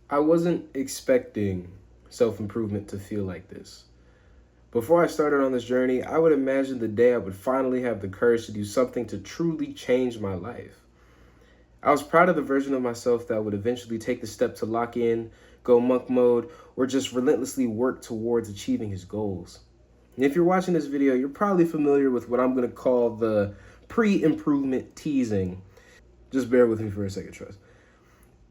I wasn't expecting self-improvement to feel like this. Before I started on this journey, I would imagine the day I would finally have the courage to do something to truly change my life. I was proud of the version of myself that would eventually take the step to lock in, go monk mode, or just relentlessly work towards achieving his goals. And if you're watching this video, you're probably familiar with what I'm going to call the pre-improvement teasing. Just bear with me for a second, trust.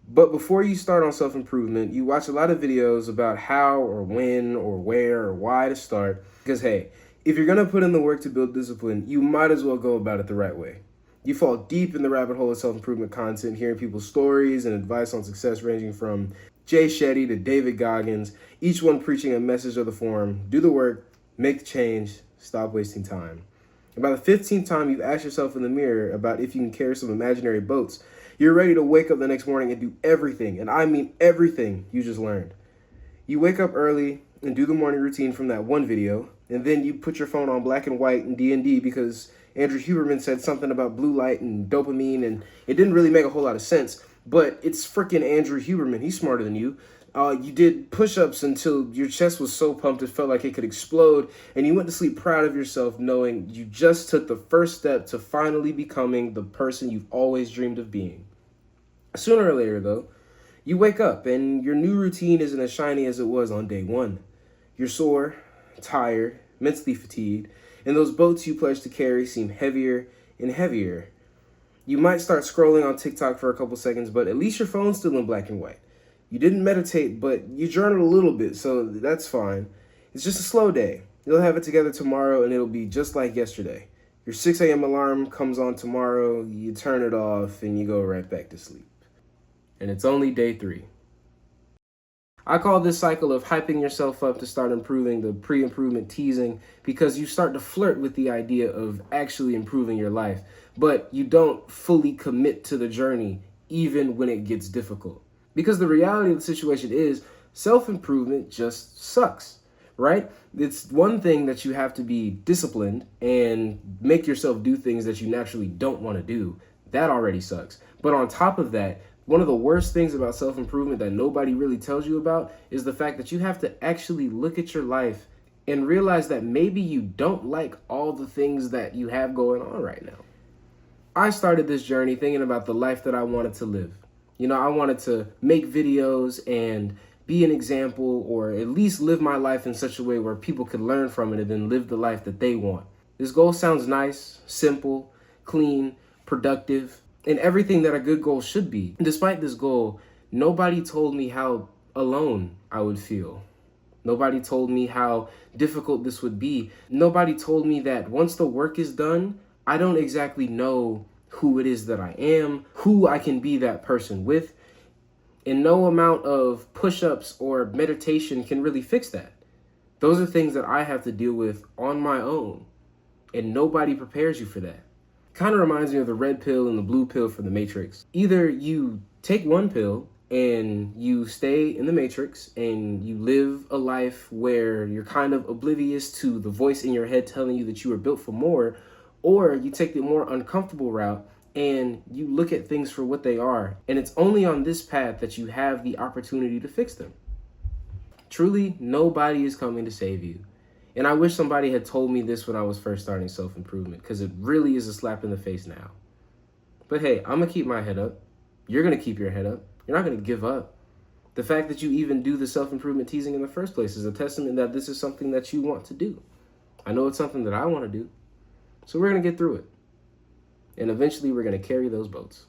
But before you start on self-improvement, you watch a lot of videos about how or when or where or why to start. Because hey, if you're gonna put in the work to build discipline, you might as well go about it the right way. You fall deep in the rabbit hole of self-improvement content, hearing people's stories and advice on success ranging from Jay Shetty to David Goggins, each one preaching a message of the form: do the work, make the change, stop wasting time. About the 15th time you've asked yourself in the mirror about if you can carry some imaginary boats, you're ready to wake up the next morning and do everything, and I mean everything, you just learned. You wake up early and do the morning routine from that one video, and then you put your phone on black and white and D&D because Andrew Huberman said something about blue light and dopamine, and it didn't really make a whole lot of sense, but it's freaking Andrew Huberman. He's smarter than you. You did push-ups until your chest was so pumped it felt like it could explode, and you went to sleep proud of yourself knowing you just took the first step to finally becoming the person you've always dreamed of being. Sooner or later, though, you wake up and your new routine isn't as shiny as it was on day one. You're sore, tired, mentally fatigued, and those boats you pledged to carry seem heavier and heavier. You might start scrolling on TikTok for a couple seconds, but at least your phone's still in black and white. You didn't meditate, but you journaled a little bit, so that's fine. It's just a slow day. You'll have it together tomorrow, and it'll be just like yesterday. Your 6 a.m. alarm comes on tomorrow, you turn it off, and you go right back to sleep. And it's only day 3. I call this cycle of hyping yourself up to start improving the pre-improvement teasing, because you start to flirt with the idea of actually improving your life, but you don't fully commit to the journey even when it gets difficult. Because the reality of the situation is self-improvement just sucks, right? It's one thing that you have to be disciplined and make yourself do things that you naturally don't want to do. That already sucks. But on top of that, one of the worst things about self-improvement that nobody really tells you about is the fact that you have to actually look at your life and realize that maybe you don't like all the things that you have going on right now. I started this journey thinking about the life that I wanted to live. You know, I wanted to make videos and be an example, or at least live my life in such a way where people could learn from it and then live the life that they want. This goal sounds nice, simple, clean, productive, and everything that a good goal should be. Despite this goal, nobody told me how alone I would feel. Nobody told me how difficult this would be. Nobody told me that once the work is done, I don't exactly know who it is that I am, who I can be that person with, and no amount of push-ups or meditation can really fix that. Those are things that I have to deal with on my own, and nobody prepares you for that. Kind of reminds me of the red pill and the blue pill from the Matrix. Either you take one pill and you stay in the Matrix and you live a life where you're kind of oblivious to the voice in your head telling you that you were built for more, or you take the more uncomfortable route and you look at things for what they are. And it's only on this path that you have the opportunity to fix them. Truly, nobody is coming to save you. And I wish somebody had told me this when I was first starting self-improvement, because it really is a slap in the face now. But hey, I'm going to keep my head up. You're going to keep your head up. You're not going to give up. The fact that you even do the self-improvement teasing in the first place is a testament that this is something that you want to do. I know it's something that I want to do. So we're going to get through it. And eventually we're going to carry those boats.